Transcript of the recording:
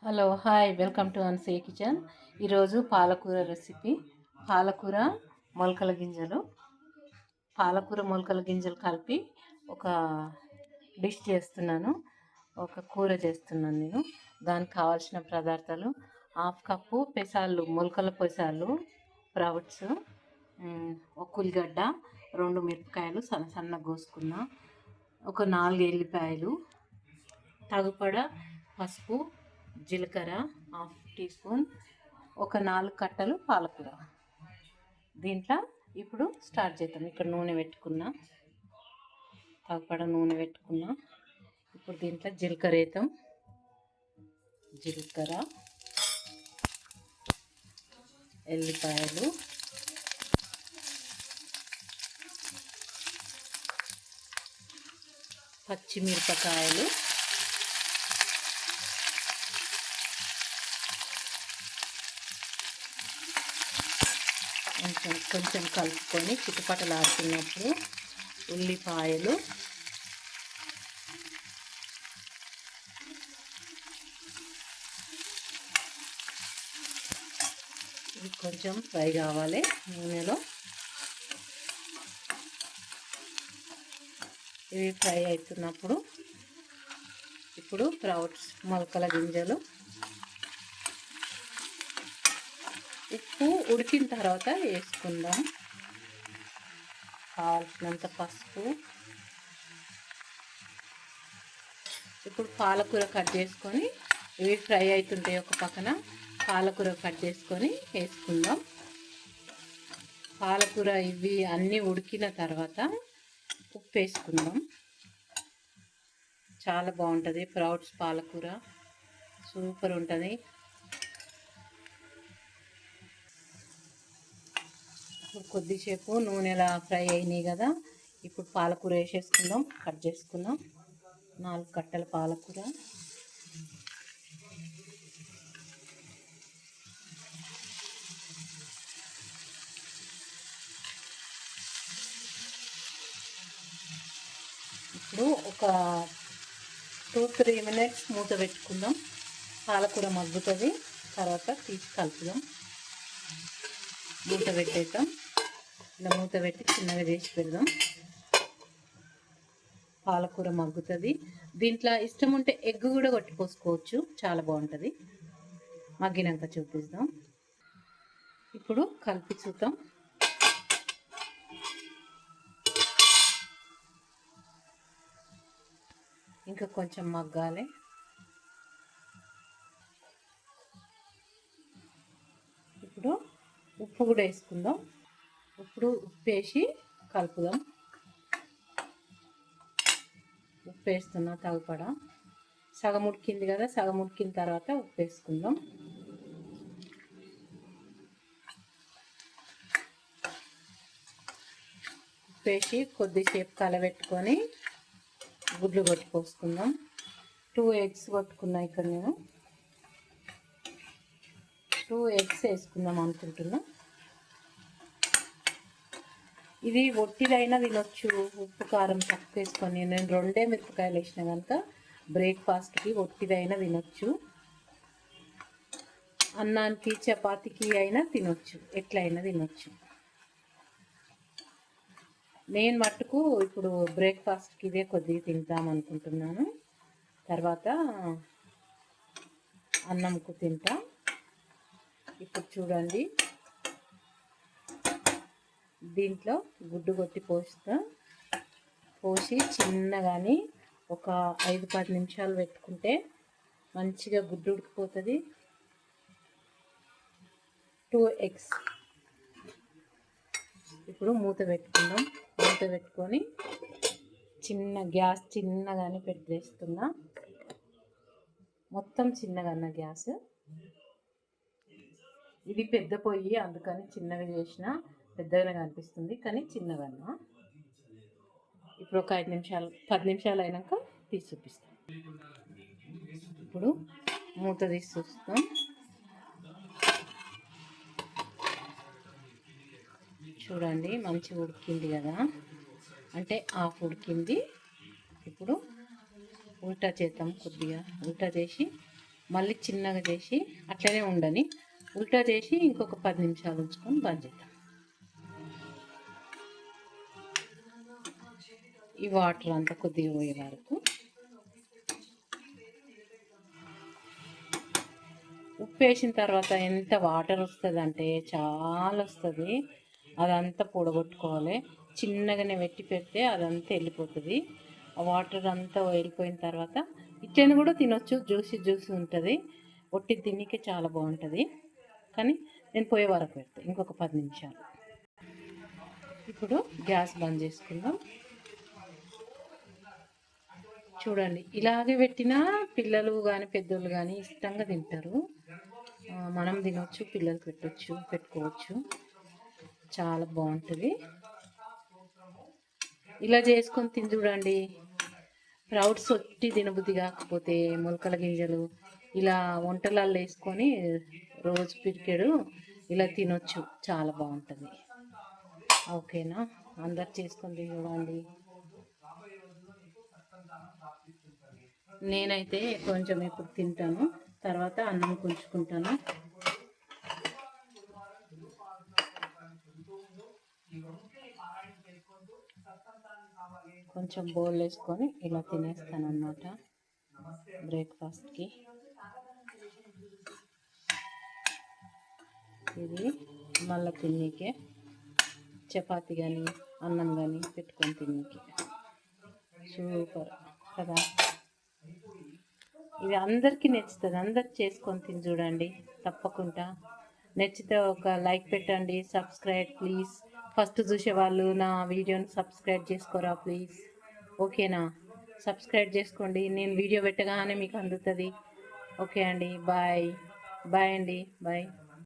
Hello hi welcome to అన్సే kitchen. ఈరోజు పాలకూర రెసిపీ. పాలకూర మొలకల గింజలు కలిపి ఒక డిష్ చేస్తున్నాను, ఒక కూర చేస్తున్నాను నేను. దానికి కావాల్సిన పదార్థాలు: హాఫ్ కప్పు పెసాలు, మొలకల పెసాలు, స్ప్రౌట్స్, ఒక ఉల్లిగడ్డ, 2 మిరపకాయలు సన్నగా కోసుకున్న, ఒక 4 ఎల్లిపాయలు, తగుపడ పసుపు, జీలకర్ర హాఫ్ టీ స్పూన్, ఒక 4 కట్టలు పాలకూర. దీంట్లో ఇప్పుడు స్టార్ట్ చేద్దాం. ఇక్కడ నూనె పెట్టుకున్నా, తగపడ నూనె పెట్టుకున్నా. ఇప్పుడు దీంట్లో జీలకర్ర వేద్దాం. జీలకర్ర, ఎల్లిపాయలు, పచ్చిమిరపకాయలు, కొంచెం కలుపుకొని చిటపటలాడుతున్నప్పుడు ఉల్లిపాయలు, ఇవి కొంచెం ఫ్రై కావాలి నూనెలో. ఇవి ఫ్రై అవుతున్నప్పుడు ఇప్పుడు స్ప్రౌట్స్, మొలకల గింజలు, ఉప్పు ఉడికిన తర్వాత వేసుకుందాం. కావాల్సినంత పసుపు. ఇప్పుడు పాలకూర కట్ చేసుకొని, ఇవి ఫ్రై అవుతుంటాయి ఒక పక్కన, పాలకూర కట్ చేసుకొని వేసుకుందాం. పాలకూర ఇవి అన్నీ ఉడికిన తర్వాత ఉప్పు వేసుకుందాం. చాలా బాగుంటుంది స్ప్రౌట్స్ పాలకూర, సూపర్ ఉంటుంది. కొద్దిసేపు నూనెలా ఫ్రై అయినాయి కదా, ఇప్పుడు పాలకూర వేసేసుకుందాం. కట్ చేసుకుందాం. 4 కట్టల పాలకూర. ఇప్పుడు ఒక 2-3 మినిట్స్ మూత పెట్టుకుందాం. పాలకూర మగ్గుతుంది, తర్వాత తీసి కలుపుదాం. మూత పెట్టేద్దాం. ఇలా మూత పెట్టి చిన్నగా చేసి పెడదాం. పాలకూర మగ్గుతుంది. దీంట్లో ఇష్టం ఉంటే ఎగ్ కూడా కొట్టి పోసుకోవచ్చు, చాలా బాగుంటుంది. మగ్గినాక చూపిద్దాం. ఇప్పుడు కలిపి చూద్దాం. ఇంకా కొంచెం మగ్గాలి. ఇప్పుడు ఉప్పు కూడా వేసుకుందాం. ఇప్పుడు ఉప్పు వేసి కలుపుదాం. ఉప్పు వేస్తున్నా తగపడ. సగం ఉడికింది కదా, సగం ఉడికిన తర్వాత ఉప్పు వేసుకుందాం. ఉప్పు వేసి కొద్దిసేపు కలబెట్టుకొని గుడ్లు కొట్టుకోసుకుందాం. 2 ఎగ్స్ కొట్టుకున్నా. ఇక్కడ నేను 2 ఎగ్స్ వేసుకుందాం అనుకుంటున్నా. ఇది ఒట్టిదైనా తినొచ్చు, ఉప్పు కారం తక్కువ వేసుకొని. నేను 2 మిరపకాయలు వేసిన కనుక బ్రేక్ఫాస్ట్కి ఒట్టిదైనా తినొచ్చు, అన్నానికి చపాతీకి అయినా తినొచ్చు, ఎట్లయినా తినొచ్చు. నేను మట్టుకు ఇప్పుడు బ్రేక్ఫాస్ట్కి ఇదే కొద్దిగా తింటాం అనుకుంటున్నాను. తర్వాత అన్నంకు తింటా. ఇప్పుడు చూడండి, దీంట్లో గుడ్డు కొట్టి పోసి చిన్నగాని ఒక 5-10 నిమిషాలు పెట్టుకుంటే మంచిగా గుడ్డు ఉడికిపోతుంది. 2 ఎగ్స్. ఇప్పుడు మూత పెట్టుకుందాం. మూత పెట్టుకొని గ్యాస్ చిన్నగానే పెట్టేస్తున్నా. మొత్తం చిన్నగా గ్యాస్. ఇది పెద్ద పొయ్యి, అందుకని చిన్నగా చేసిన పెద్దగానే కనిపిస్తుంది, కానీ చిన్నగా. ఇప్పుడు ఒక 10 నిమిషాలు అయినాక తీసి చూపిస్తాం. ఇప్పుడు మూత తీసి చూస్తాం. చూడండి, మంచిగా ఉడికింది కదా, అంటే హాఫ్ ఉడికింది. ఇప్పుడు ఉల్టా చేద్దాం. కొద్దిగా ఉల్టా చేసి మళ్ళీ చిన్నగా చేసి అట్లనే ఉండని, ఉల్టా చేసి ఇంకొక 10 నిమిషాలు ఉంచుకొని బంద్ చేద్దాం. ఈ వాటర్ అంతా కొద్దిగా పోయే వరకు. ఉప్పు వేసిన తర్వాత ఎంత వాటర్ వస్తుంది అంటే చాలా వస్తుంది. అదంతా పొడగొట్టుకోవాలి. చిన్నగానే వెట్టి పెడితే అదంతా వెళ్ళిపోతుంది. ఆ వాటర్ అంతా వెళ్ళిపోయిన తర్వాత ఇట్లనే కూడా తినొచ్చు. జ్యూసీ ఉంటుంది. ఒట్టి తిన్నికే చాలా బాగుంటుంది. కానీ నేను పోయే వరకు పెడతాను ఇంకొక 10 నిమిషాలు. ఇప్పుడు గ్యాస్ బంద్ చేసుకుందాం. చూడండి, ఇలాగే పెట్టినా పిల్లలు కానీ పెద్దోళ్ళు కానీ ఇష్టంగా తింటారు. మనం తినొచ్చు, పిల్లలు పెట్టుకోవచ్చు. చాలా బాగుంటుంది. ఇలా చేసుకొని తిని చూడండి. స్ప్రౌట్స్ ఒట్టి తినబుద్ధి కాకపోతే మొలకల గింజలు ఇలా వంటలలో వేసుకొని రోజు పిరికెడు ఇలా తినొచ్చు. చాలా బాగుంటుంది. ఓకేనా? అందరు చేసుకొని తినడండి. నేనైతే కొంచెం ఇప్పుడు తింటాను, తర్వాత అన్నం పుంచుకుంటాను. కొంచెం బౌల్ వేసుకొని ఇలా తినేస్తాను అన్నమాట బ్రేక్ఫాస్ట్కి. ఇది మళ్ళీ తిన్నీకే చపాతి కానీ అన్నం కానీ పెట్టుకొని తిన్నీకే సూపర్ కదా. ఇది అందరికీ నచ్చుతుంది. అందరు చేసుకొని తిని చూడండి తప్పకుండా. నచ్చితే ఒక లైక్ పెట్టండి. Subscribe please. ఫస్ట్ చూసే వాళ్ళు నా వీడియోని సబ్స్క్రైబ్ చేసుకోరా ప్లీజ్. ఓకేనా? సబ్స్క్రైబ్ చేసుకోండి. నేను వీడియో పెట్టగానే మీకు అందుతుంది. ఓకే అండి, బాయ్. బాయ్ అండి, బాయ్.